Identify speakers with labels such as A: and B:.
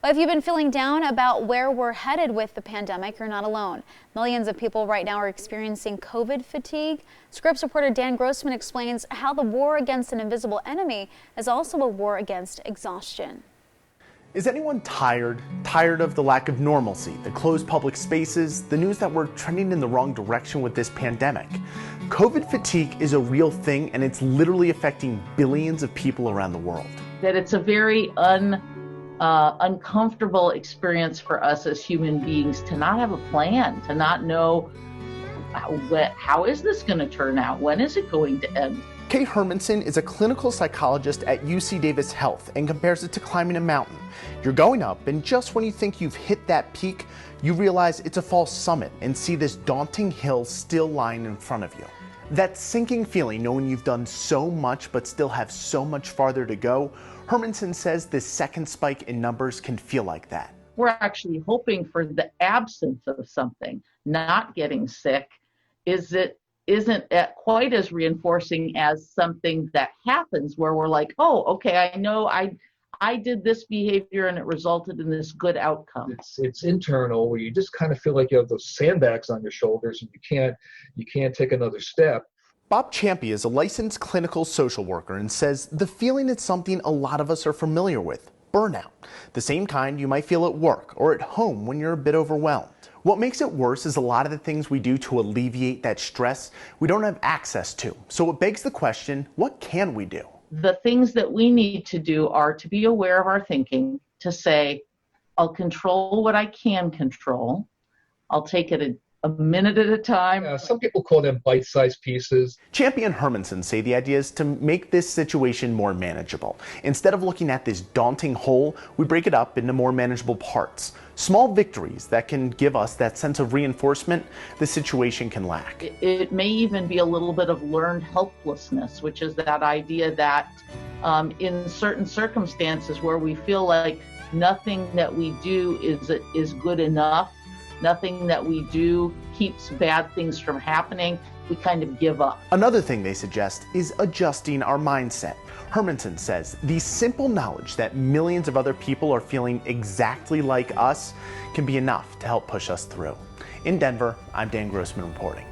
A: But if you've been feeling down about where we're headed with the pandemic, you're not alone. Millions of people right now are experiencing COVID fatigue. Scripps reporter Dan Grossman explains how the war against an invisible enemy is also a war against exhaustion.
B: Is anyone tired? Tired of the lack of normalcy, the closed public spaces, the news that we're trending in the wrong direction with this pandemic? COVID fatigue is a real thing, and it's literally affecting billions of people around the world.
C: That it's a very uncomfortable experience for us as human beings to not have a plan, to not know how is this going to turn out? When is it going to end?
B: Kay Hermanson is a clinical psychologist at UC Davis Health and compares it to climbing a mountain. You're going up, and just when you think you've hit that peak, you realize it's a false summit and see this daunting hill still lying in front of you. That sinking feeling knowing you've done so much but still have so much farther to go, Hermanson says this second spike in numbers can feel like that.
C: We're actually hoping for the absence of something. Not getting sick isn't quite as reinforcing as something that happens where we're like, oh, okay, I know I did this behavior and it resulted in this good outcome.
D: It's internal, where you just kind of feel like you have those sandbags on your shoulders and you can't take another step.
B: Bob Champy is a licensed clinical social worker and says the feeling is something a lot of us are familiar with: burnout. The same kind you might feel at work or at home when you're a bit overwhelmed. What makes it worse is a lot of the things we do to alleviate that stress we don't have access to. So it begs the question, what can we do?
C: The things that we need to do are to be aware of our thinking, to say, I'll control what I can control. I'll take it a minute at a time.
D: Some people call them bite-sized pieces.
B: Champy and Hermanson say the idea is to make this situation more manageable. Instead of looking at this daunting whole, we break it up into more manageable parts. Small victories that can give us that sense of reinforcement the situation can lack.
C: It may even be a little bit of learned helplessness, which is that idea that in certain circumstances where we feel like nothing that we do is good enough, nothing that we do keeps bad things from happening, we kind of give up.
B: Another thing they suggest is adjusting our mindset. Hermanson says the simple knowledge that millions of other people are feeling exactly like us can be enough to help push us through. In Denver, I'm Dan Grossman reporting.